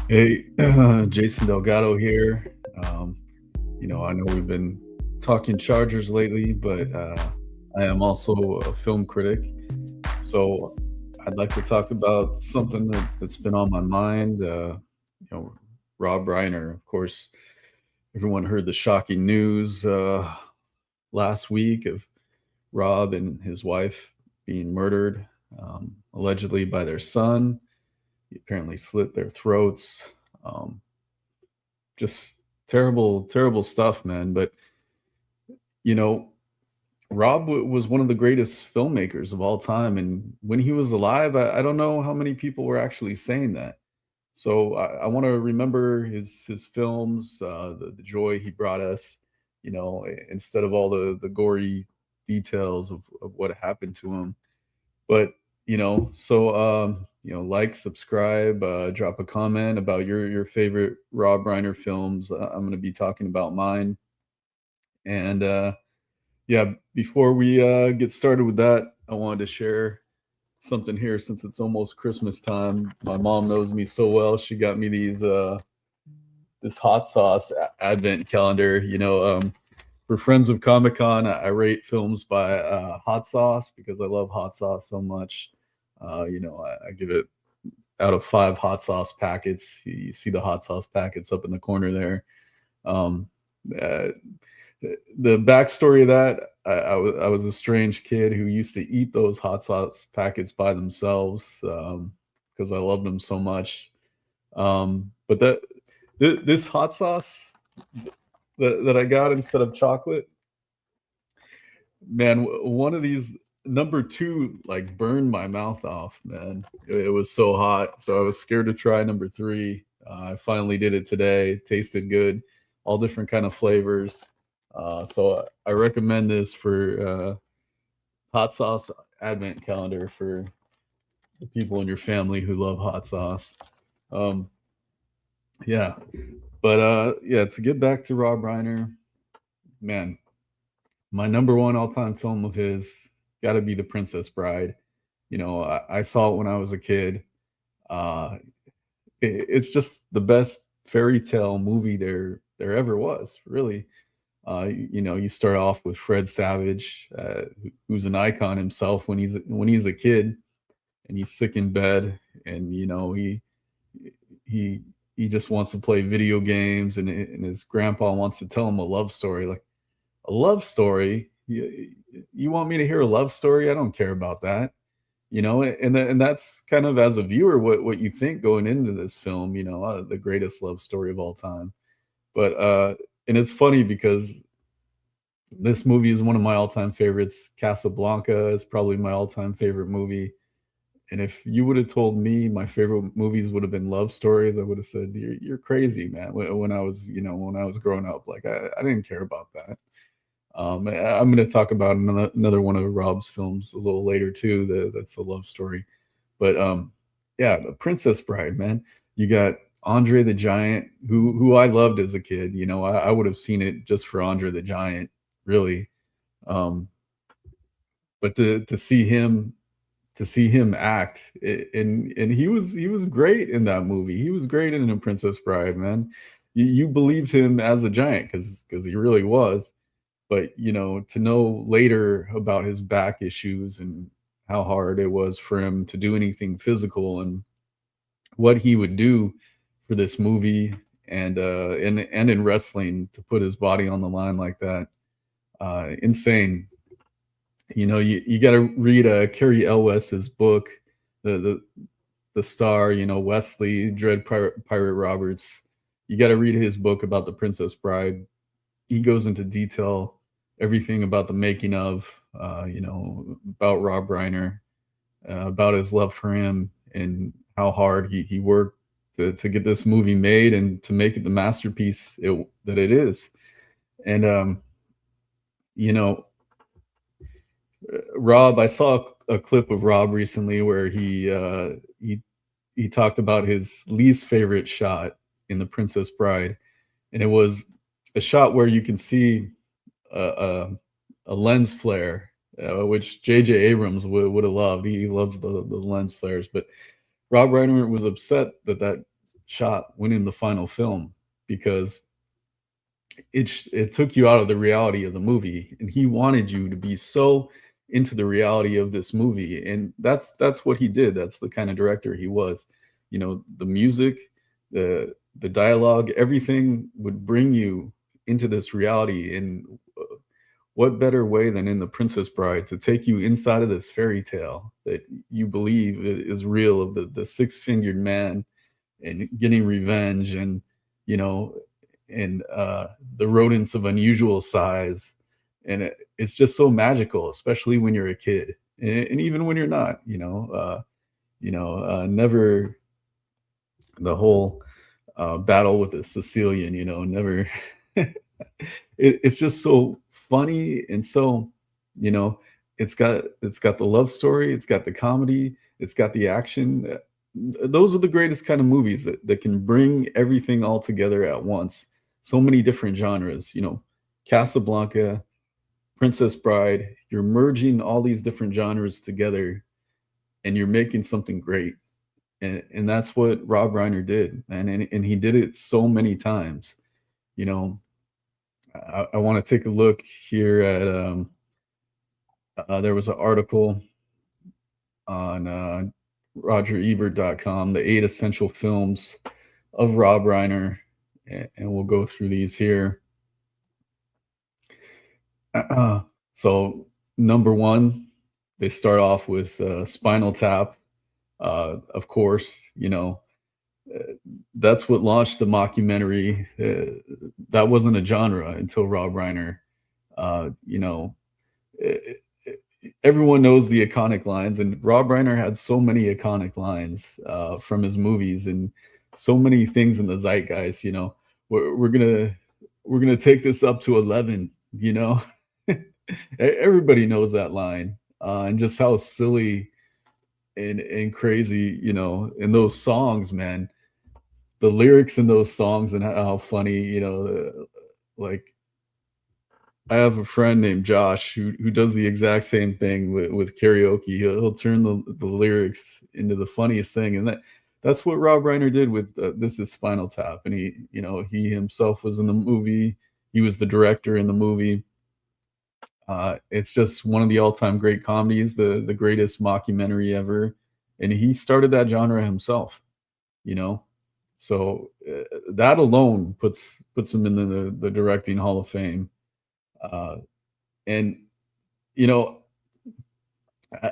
Hey, Jason Delgado here. I know we've been talking Chargers lately, but I am also a film critic. So I'd like to talk about something that's been on my mind. Rob Reiner, of course, everyone heard the shocking news last week of Rob and his wife being murdered, allegedly by their son. He apparently slit their throats. Um, just terrible, terrible stuff, man. But you know, was one of the greatest filmmakers of all time, and when he was alive, I don't know how many people were actually saying that. So I want to remember his films, the joy he brought us. Instead of all the gory details of what happened to him. But like, subscribe, drop a comment about your favorite Rob Reiner films. I'm going to be talking about mine. And yeah, before we get started with that, I wanted to share something here since it's almost Christmas time. My mom knows me so well. She got me this hot sauce advent calendar. For Friends of Comic Con, I rate films by hot sauce because I love hot sauce so much. I give it out of 5 hot sauce packets. You see the hot sauce packets up in the corner there. Um, uh, the backstory of that, I was a strange kid who used to eat those hot sauce packets by themselves because I loved them so much. But this hot sauce that I got instead of chocolate, man, one of these number two like burned my mouth off, man. It was so hot, so I was scared to try number three. I finally did it today. It tasted good, all different kind of flavors. So I recommend this for hot sauce advent calendar for the people in your family who love hot sauce. Um, yeah, but yeah, to get back to Rob Reiner, man, my number one all time film of his got to be The Princess Bride. I saw it when I was a kid. Uh, it's just the best fairy tale movie there ever was, really. You start off with Fred Savage, who's an icon himself when he's a kid and he's sick in bed, and he he just wants to play video games, and his grandpa wants to tell him a love story. Like, a love story? You want me to hear a love story? I don't care about that. And that's kind of, as a viewer, what you think going into this film. The greatest love story of all time. But and it's funny because this movie is one of my all-time favorites. Casablanca is probably my all-time favorite movie. And if you would have told me my favorite movies would have been love stories, I would have said you're crazy, man. When I was growing up, like, I didn't care about that. I'm going to talk about another one of Rob's films a little later too. That's a love story, but yeah, The Princess Bride, man. You got Andre the Giant, who I loved as a kid. I would have seen it just for Andre the Giant, really. Um, but to see him act, and he was great in that movie. He was great in The Princess Bride, man. You believed him as a giant because he really was. But to know later about his back issues and how hard it was for him to do anything physical, and what he would do for this movie, and in wrestling, to put his body on the line like that, insane. You got to read Carrie Elwes's book, the star, Wesley Dread Pirate Roberts. You got to read his book about The Princess Bride. He goes into detail everything about the making of, about Rob Reiner, about his love for him, and how hard he worked to get this movie made and to make it the masterpiece that it is. And you know, Rob, I saw a clip of Rob recently where he talked about his least favorite shot in The Princess Bride, and it was a shot where you can see a, a lens flare, which J.J. Abrams would have loved. He loves the lens flares, but Rob Reiner was upset that shot winning the final film because it took you out of the reality of the movie, and he wanted you to be so into the reality of this movie, and that's what he did. That's the kind of director he was. You know, the music, the dialogue, everything would bring you into this reality. And what better way than in The Princess Bride to take you inside of this fairy tale that you believe is real, of the six-fingered man and getting revenge, and you know, and the rodents of unusual size. And it's just so magical, especially when you're a kid, and even when you're not, never the whole battle with the Sicilian, never. It's just so funny, and so, you know, it's got the love story, it's got the comedy, it's got the action. Those are the greatest kind of movies that can bring everything all together at once. So many different genres, Casablanca, Princess Bride. You're merging all these different genres together, and you're making something great. And that's what Rob Reiner did, man. And he did it so many times. You know, I want to take a look here at there was an article on RogerEbert.com, the 8 essential films of Rob Reiner, and we'll go through these here. So, number one, they start off with Spinal Tap. Of course, that's what launched the mockumentary. That wasn't a genre until Rob Reiner. Uh, you know, e- Everyone knows the iconic lines, and Rob Reiner had so many iconic lines from his movies, and so many things in the zeitgeist. We're gonna take this up to 11. Everybody knows that line, and just how silly and crazy, in those songs, man. The lyrics in those songs, and how funny, like, I have a friend named Josh who does the exact same thing with karaoke. He'll turn the lyrics into the funniest thing, and that's what Rob Reiner did with This Is Spinal Tap. And he himself was in the movie. He was the director in the movie. It's just one of the all-time great comedies, the greatest mockumentary ever, and he started that genre himself. You know, so that alone puts him in the directing Hall of Fame. Uh, and you know,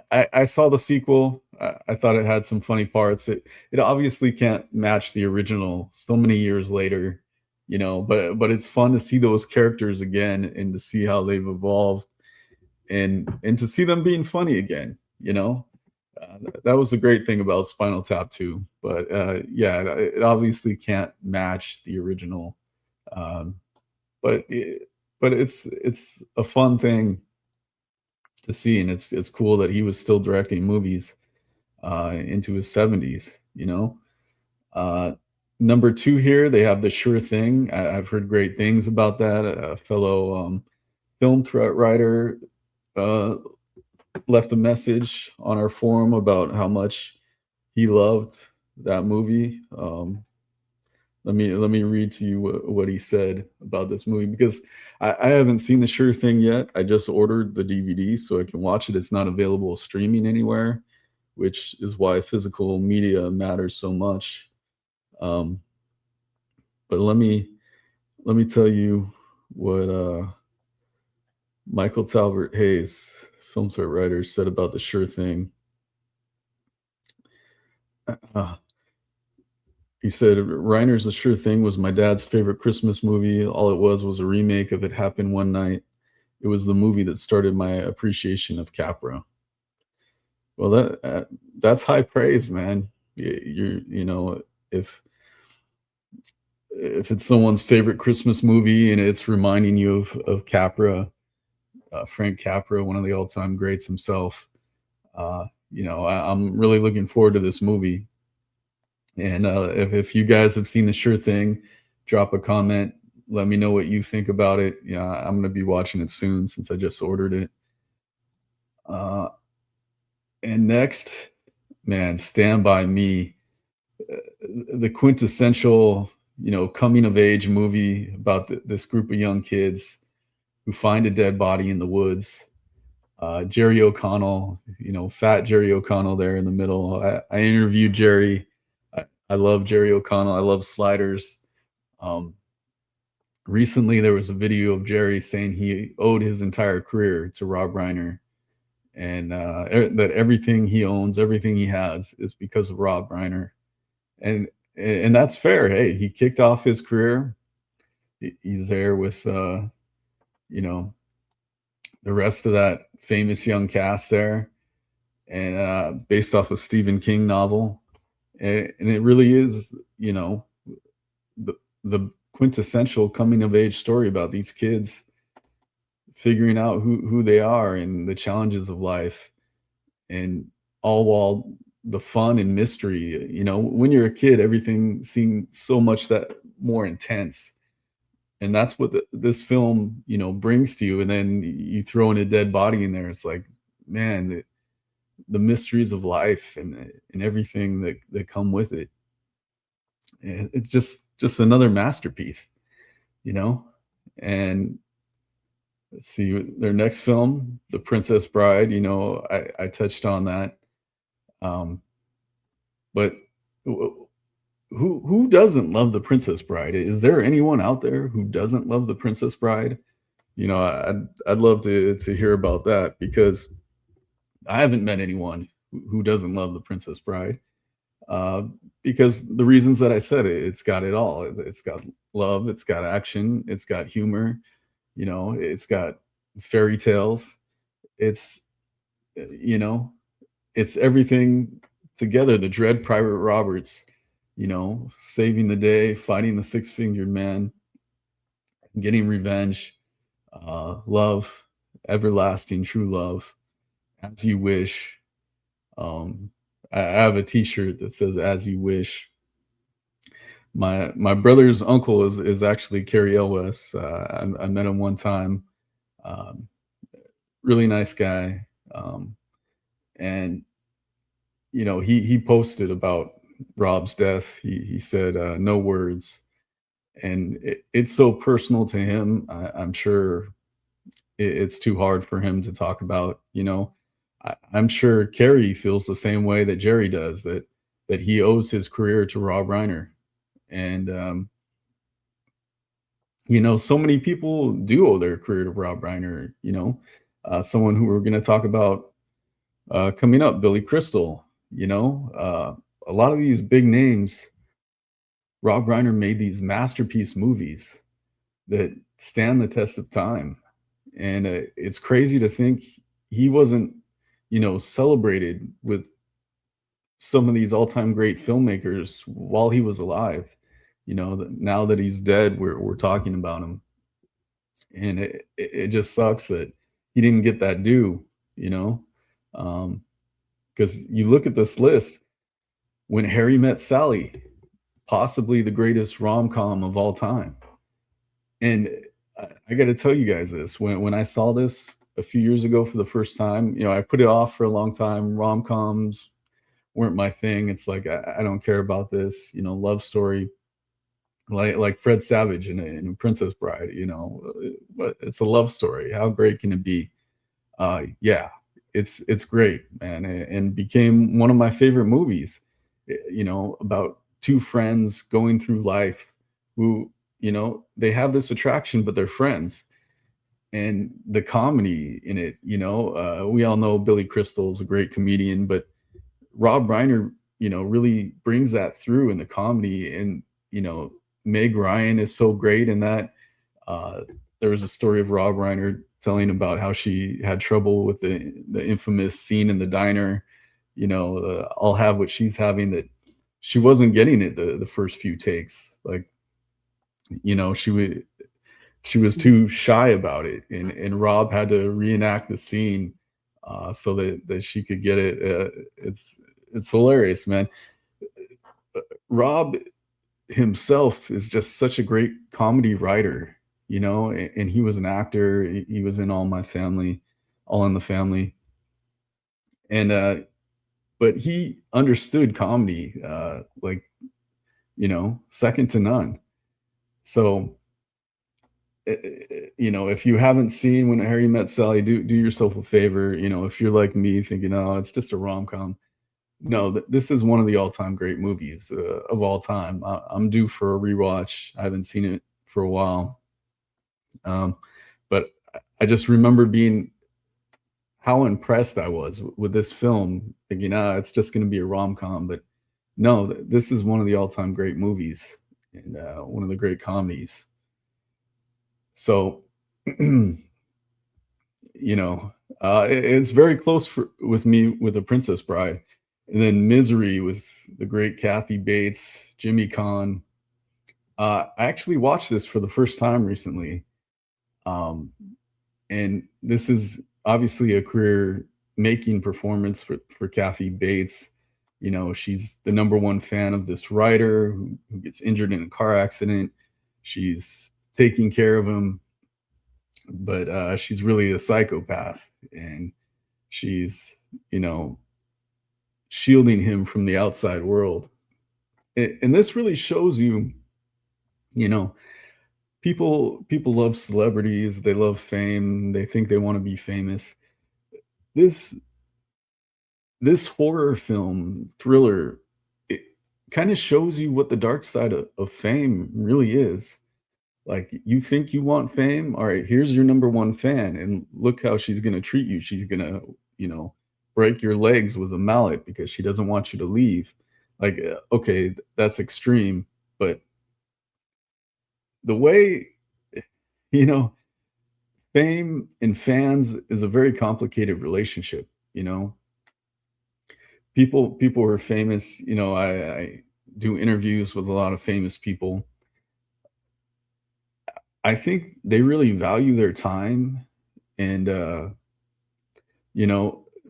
I saw the sequel. I thought it had some funny parts. It obviously can't match the original so many years later, but it's fun to see those characters again, and to see how they've evolved, and to see them being funny again. That was the great thing about Spinal Tap too. But yeah, it obviously can't match the original. Um, but it's a fun thing to see, and it's cool that he was still directing movies into his 70s. Uh, Number two here, they have The Sure Thing. I've heard great things about that. A fellow film threat writer uh, left a message on our forum about how much he loved that movie. Let me read to you what he said about this movie, because I haven't seen The Sure Thing yet. I just ordered the DVD so I can watch it. It's not available streaming anywhere, which is why physical media matters so much. Um, but let me tell you what Michael Talbot Hayes, film threat writer, said about The Sure Thing. Uh, he said, Reiner's The Sure Thing was my dad's favorite Christmas movie. All it was a remake of It Happened One Night. It was the movie that started my appreciation of Capra. Well, that's high praise, man. If it's someone's favorite Christmas movie and it's reminding you of Capra, Frank Capra, one of the all-time greats himself. I'm really looking forward to this movie. And if you guys have seen The Sure Thing, drop a comment. Let me know what you think about it. Yeah, I'm going to be watching it soon since I just ordered it. Uh, and next, man, Stand By Me. the quintessential, coming of age movie about this group of young kids who find a dead body in the woods. Jerry O'Connell, fat Jerry O'Connell there in the middle. I interviewed Jerry. I love Jerry O'Connell. I love sliders. Um, Recently, there was a video of Jerry saying he owed his entire career to Rob Reiner, and that everything he owns, everything he has, is because of Rob Reiner. And and that's fair. Hey, he kicked off his career. He's there with you know the rest of that famous young cast there, and based off a Stephen King novel, and it really is, the the quintessential coming of age story about these kids figuring out who they are and the challenges of life, and all while the fun and mystery. When you're a kid, everything seems so much that more intense, and that's what this film brings to you. And then you throw in a dead body in there. It's like, man, the mysteries of life and everything that come with it. And it's just another masterpiece, you know. And let's see their next film, The Princess Bride. I touched on that. Um, but who doesn't love The Princess Bride? Is there anyone out there who doesn't love The Princess Bride? I'd love to hear about that, because I haven't met anyone who doesn't love The Princess Bride. Uh, because the reasons that I said, it's got it all. It's got love, it's got action, it's got humor, it's got fairy tales. It's you know, it's everything together. The Dread Pirate Roberts, saving the day, fighting the six-fingered man, getting revenge, love, everlasting true love, as you wish. I have a T-shirt that says "As You Wish." My brother's uncle is actually Carrie Elwes. I met him one time. Um, Really nice guy. And he posted about Rob's death. He said no words, and it's so personal to him. I'm sure it's too hard for him to talk about. I'm sure Carrie feels the same way that Jerry does, that he owes his career to Rob Reiner. And so many people do owe their career to Rob Reiner. Someone who we're going to talk about coming up, Billy Crystal. A lot of these big names, Rob Reiner made these masterpiece movies that stand the test of time. And it's crazy to think he wasn't, celebrated with some of these all-time great filmmakers while he was alive. Now that he's dead, we're talking about him, and it just sucks that he didn't get that due. You know, because you look at this list: When Harry Met Sally, possibly the greatest rom-com of all time. And I got to tell you guys this: when I saw this a few years ago for the first time, I put it off for a long time. Rom-coms weren't my thing. It's like I don't care about this, love story, like Fred Savage in Princess Bride. But it's a love story. How great can it be? Yeah, it's great, man, and became one of my favorite movies. About two friends going through life who they have this attraction, but they're friends. And the comedy in it, we all know Billy Crystal is a great comedian, but Rob Reiner, really brings that through in the comedy. And Meg Ryan is so great in that. There was a story of Rob Reiner telling about how she had trouble with the infamous scene in the diner. I'll have what she's having, that she wasn't getting it the first few takes. Like, she was too shy about it, and Rob had to reenact the scene so that she could get it. It's hilarious, man. Rob himself is just such a great comedy writer, and he was an actor. He was in All in the Family, and but he understood comedy, like second to none. So, if you haven't seen When Harry Met Sally, do yourself a favor. If you're like me thinking, oh, it's just a rom-com. No, this is one of the all-time great movies of all time. I'm due for a rewatch. I haven't seen it for a while. But I just remember being how impressed I was with this film, thinking, it's just going to be a rom-com. But no, this is one of the all-time great movies and one of the great comedies. So, it's very close with me with A Princess Bride. And then Misery with the great Kathy Bates, Jimmy Caan. I actually watched this for the first time recently. And this is obviously a career-making performance for Kathy Bates. She's the #1 fan of this writer who gets injured in a car accident. She's taking care of him, but she's really a psychopath, and she's, shielding him from the outside world. And this really shows you, people love celebrities, they love fame, they think they want to be famous. This horror film thriller, it kind of shows you what the dark side of fame really is. Like, you think you want fame? All right, here's your #1 fan, and look how she's going to treat you. She's going to, break your legs with a mallet because she doesn't want you to leave. Like, okay, that's extreme, but the way, fame and fans is a very complicated relationship. People are famous. I do interviews with a lot of famous people. I think they really value their time, and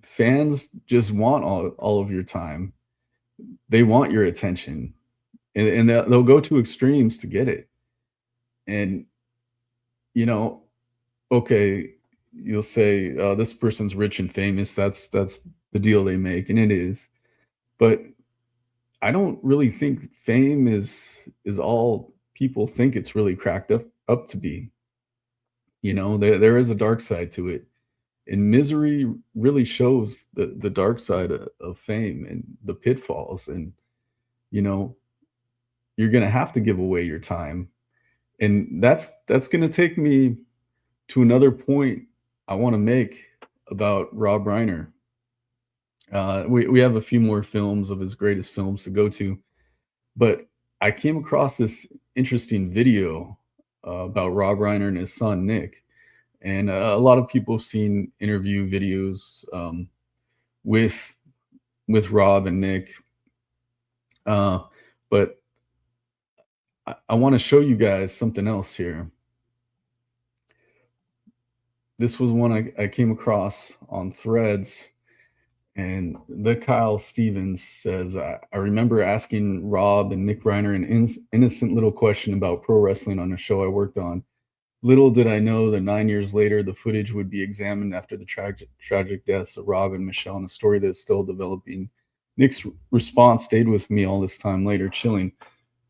fans just want all of your time. They want your attention, and they'll go to extremes to get it. And okay, you'll say, this person's rich and famous. That's the deal they make, and it is. But I don't really think fame is all people think it's really cracked up to be. There is a dark side to it. And Misery really shows the dark side of fame and the pitfalls. And, you're going to have to give away your time. And that's going to take me to another point I want to make about Rob Reiner. We have a few more films of his greatest films to go to, but I came across this interesting video about Rob Reiner and his son, Nick. And a lot of people have seen interview videos with Rob and Nick. But I want to show you guys something else here. This was one I came across on Threads. And the Kyle Stevens says, I remember asking Rob and Nick Reiner an innocent little question about pro wrestling on a show I worked on. Little did I know that 9 years later, the footage would be examined after the tragic deaths of Rob and Michelle, in a story that is still developing. Nick's response stayed with me all this time later, chilling.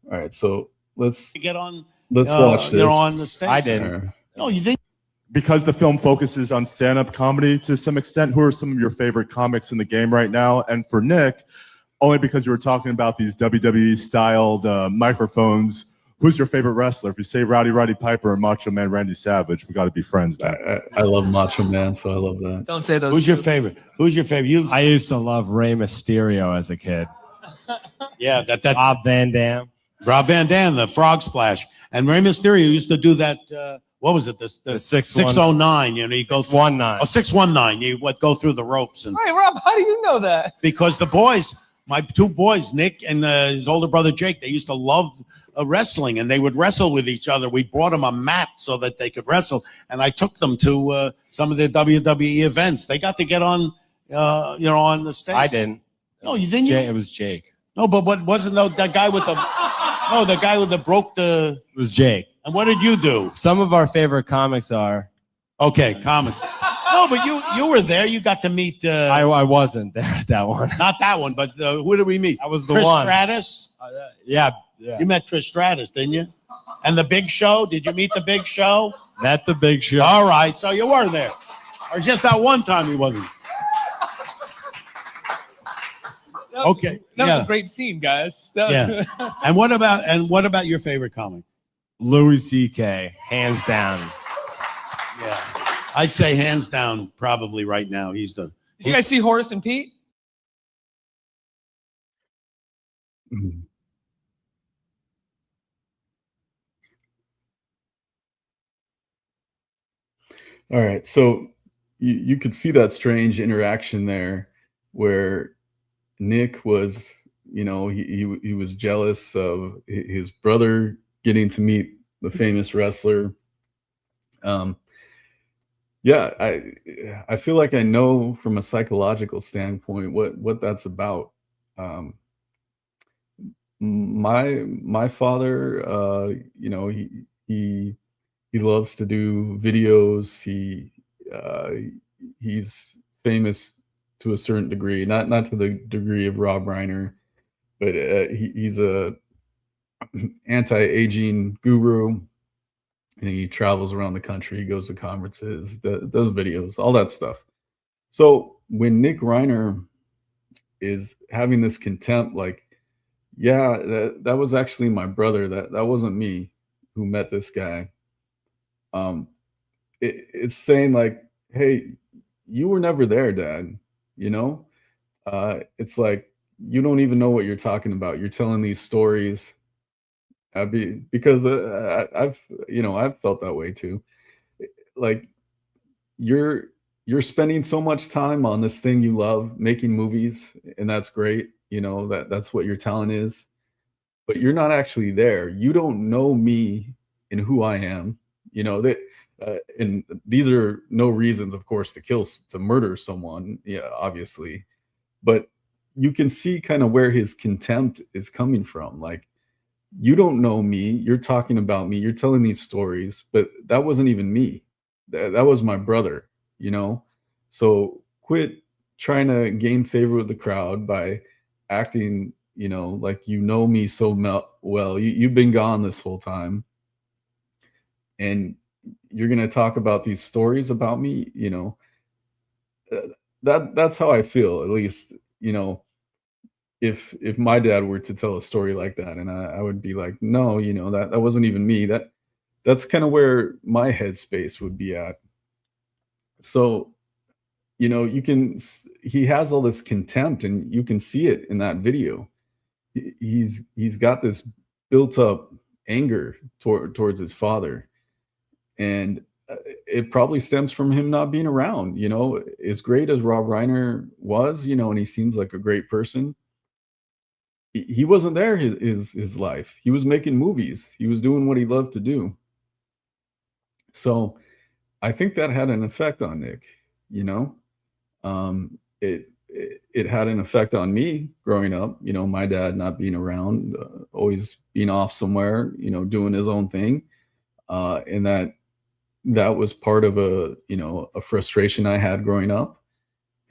All right, so let's watch this. On the stage. I didn't. No, you think? Because the film focuses on stand-up comedy to some extent, who are some of your favorite comics in the game right now? And for Nick, only because you were talking about these WWE-styled microphones, who's your favorite wrestler? If you say Roddy Piper or Macho Man Randy Savage, we got to be friends, man. I love Macho Man, so I love that. Don't say those. Who's your favorite? Who's your favorite? I used to love Rey Mysterio as a kid. Yeah, that Rob Van Dam. Rob Van Dam, the Frog Splash, and Rey Mysterio used to do that. What was it? The 609. You go 619. Oh, 619. You go through the ropes and. Hey, Rob, how do you know that? Because the boys, my two boys, Nick and his older brother Jake, they used to love wrestling, and they would wrestle with each other. We brought them a mat so that they could wrestle, and I took them to some of the WWE events. They got to get on, on the stage. I didn't. No, you didn't. It was Jake. No, but what wasn't that guy with the? No, the guy with the broke the. It was Jake. And what did you do? Some of our favorite comics are. Okay, comics. No, but you were there. You got to meet. I wasn't there at that one. Not that one, but who did we meet? I was the Chris one. Stratus. Yeah, Yeah. You met Trish Stratus, didn't you? And the Big Show? Did you meet the Big Show? Met the Big Show. All right, so you were there. Or just that one time he wasn't. Okay. That yeah. was a great scene, guys. That was- And what about your favorite comic? Louis C.K. Hands down. Yeah. I'd say hands down, probably right now. He's the. Did you guys see Horace and Pete? Mhm. All right, so you could see that strange interaction there, where Nick was, he was jealous of his brother getting to meet the famous wrestler. Um, yeah, I feel like I know from a psychological standpoint what that's about. Um, my father, he he loves to do videos. Uh, he's famous to a certain degree, not to the degree of Rob Reiner, but he's a anti-aging guru, and he travels around the country. He goes to conferences, does videos, all that stuff. So when Nick Reiner is having this contempt, like, yeah, that was actually my brother. That wasn't me who met this guy. Um, it's saying like, hey, you were never there, Dad. You know, it's like you don't even know what you're talking about. You're telling these stories. Because I've felt that way too. Like you're you're spending so much time on this thing you love, making movies, and that's great. That's what your talent is, but you're not actually there. You don't know me and who I am. That, and these are no reasons, of course, to murder someone. Yeah, obviously, but you can see kind of where his contempt is coming from. Like, you don't know me. You're talking about me. You're telling these stories, but that wasn't even me. That was my brother. You know, so quit trying to gain favor with the crowd by acting, like you know me so well. You've been gone this whole time, and you're gonna talk about these stories about me. Uh, that's how I feel. At least, if my dad were to tell a story like that, and I would be like, no, that wasn't even me. That's kind of where my headspace would be at. So, he has all this contempt, and you can see it in that video. He's got this built up anger towards his father, and it probably stems from him not being around. As great as Rob Reiner was, and he seems like a great person, he wasn't there his life. He was making movies. He was doing what he loved to do. So I think that had an effect on Nick. You know, it had an effect on me growing up. My dad not being around, always being off somewhere. Doing his own thing, and that was part of a frustration I had growing up,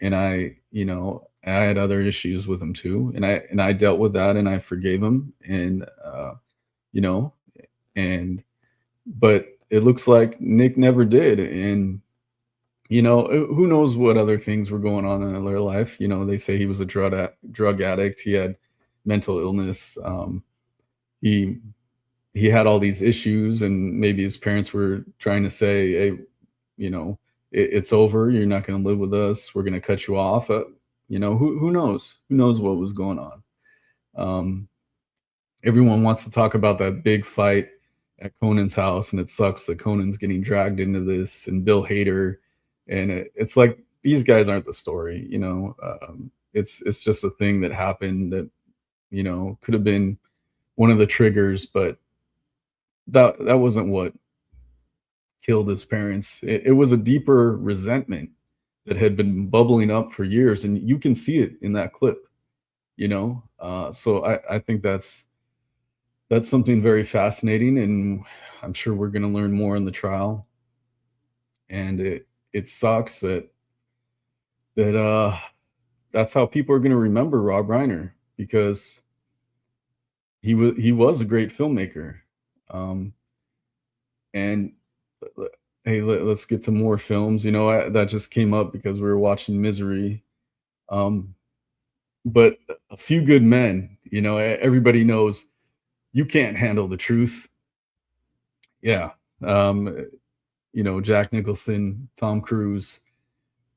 and I had other issues with him too, and I dealt with that, and I forgave him, and you know, and but it looks like Nick never did, and who knows what other things were going on in their life. They say he was a drug addict. He had mental illness. He he had all these issues, and maybe his parents were trying to say, hey, it's over. You're not going to live with us. We're going to cut you off. Who knows? Who knows what was going on? Everyone wants to talk about that big fight at Conan's house, and it sucks that Conan's getting dragged into this, and Bill Hader, and it's like these guys aren't the story. It's just a thing that happened that could have been one of the triggers, but that wasn't what killed his parents. It was a deeper resentment that had been bubbling up for years, and you can see it in that clip. So I think that's something very fascinating, and I'm sure we're going to learn more in the trial. And it sucks that that's how people are going to remember Rob Reiner, because he was a great filmmaker. Um, and hey, let's get to more films. That just came up because we were watching Misery. Um, but A Few Good Men. Everybody knows you can't handle the truth. Yeah. Um, Jack Nicholson, Tom Cruise,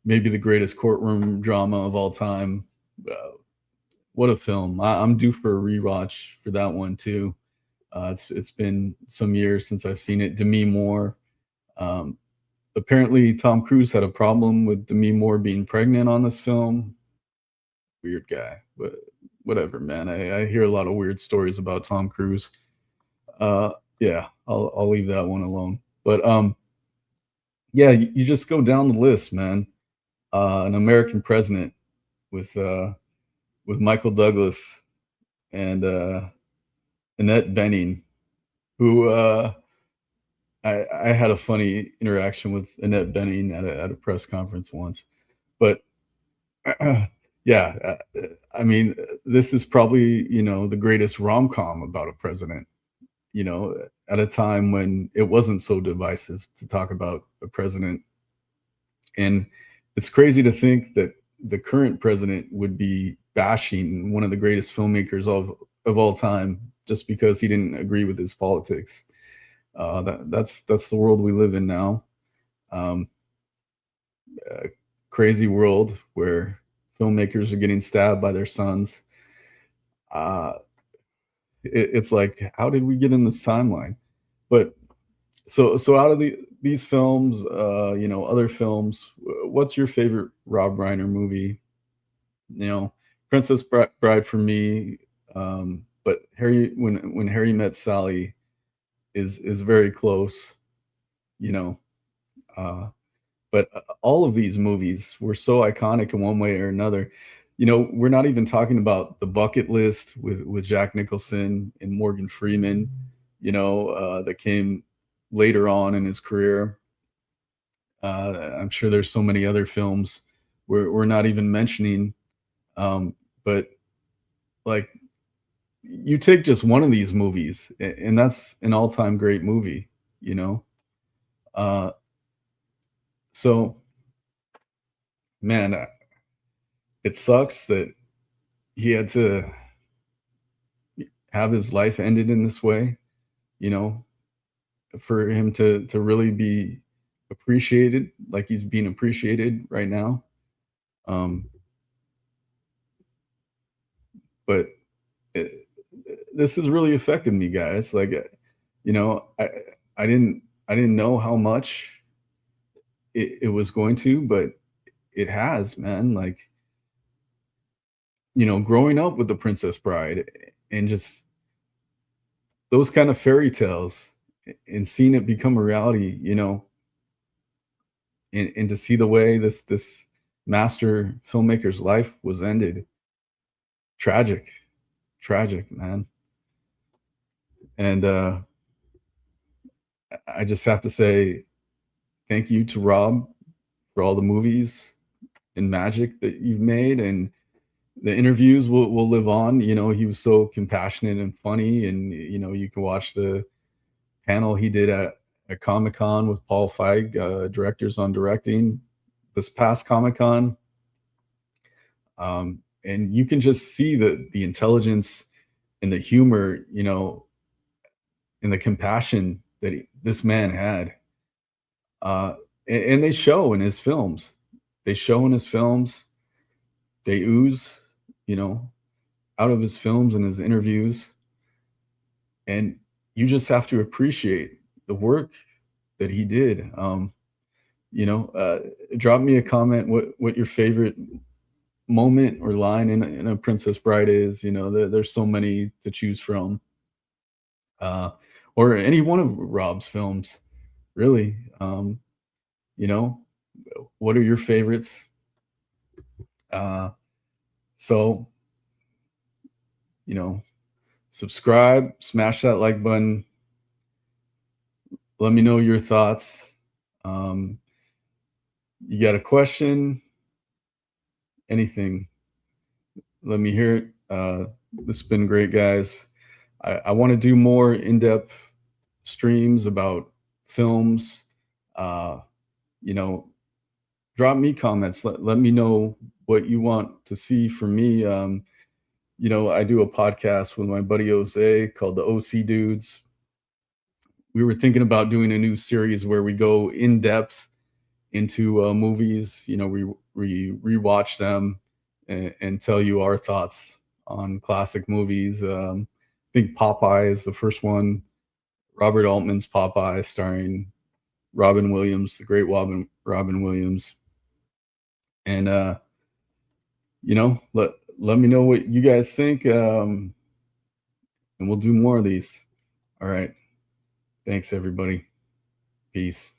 maybe the greatest courtroom drama of all time. Uh, what a film! I'm due for a rewatch for that one too. It's been some years since I've seen it. Demi Moore. Um, Apparently, Tom Cruise had a problem with Demi Moore being pregnant on this film. Weird guy, but whatever, man. I hear a lot of weird stories about Tom Cruise. Uh, yeah, I'll leave that one alone. But yeah, you just go down the list, man. An American President with Michael Douglas and Annette Bening, who I had a funny interaction with Annette Bening at a press conference once. But yeah, I mean, this is probably the greatest rom com about a president. At a time when it wasn't so divisive to talk about a president, and it's crazy to think that the current president would be bashing one of the greatest filmmakers of all time just because he didn't agree with his politics. That's the world we live in now. Um, a crazy world where filmmakers are getting stabbed by their sons. Uh, it's like, how did we get in this timeline? But so out of these films, other films, what's your favorite Rob Reiner movie? Princess Bride for me, but when Harry Met Sally is very close, you know. But all of these movies were so iconic in one way or another. We're not even talking about The Bucket List with Jack Nicholson and Morgan Freeman, that came later on in his career. I'm sure there's so many other films we're not even mentioning. But like, you take just one of these movies, and that's an all-time great movie, you know? Uh, so, man, it sucks that he had to have his life ended in this way, you know, for him to really be appreciated like he's being appreciated right now. Um, but it, this has really affected me, guys. Like, you know, I I didn't know how much it was going to, but it has, man. Like, growing up with the Princess Bride and just those kind of fairy tales and seeing it become a reality, and to see the way this master filmmaker's life was ended. Tragic, tragic, man. And I just have to say thank you to Rob for all the movies and magic that you've made, and the interviews will live on. He was so compassionate and funny, and you can watch the panel he did at Comic-Con with Paul Feig, directors on directing, this past Comic-Con. And you can just see the intelligence and the humor, and the compassion that this man had. And they show in his films. They show in his films. They ooze, out of his films and his interviews. And you just have to appreciate the work that he did. Drop me a comment what your favorite moment or line in a Princess Bride is. There's so many to choose from. Or any one of Rob's films, really. You know, what are your favorites? So, you know, subscribe, smash that like button. Let me know your thoughts. You got a question, anything, let me hear it. This has been great, guys. I want to do more in-depth streams about films. You know, drop me comments. Let me know what you want to see from me. You know, I do a podcast with my buddy Jose called the OC Dudes. We were thinking about doing a new series where we go in depth into movies. You know, we rewatch them and tell you our thoughts on classic movies. I think Popeye is the first one. Robert Altman's Popeye, starring Robin Williams, the great Robin Williams. And you know, let me know what you guys think, and we'll do more of these. All right. Thanks, everybody. Peace.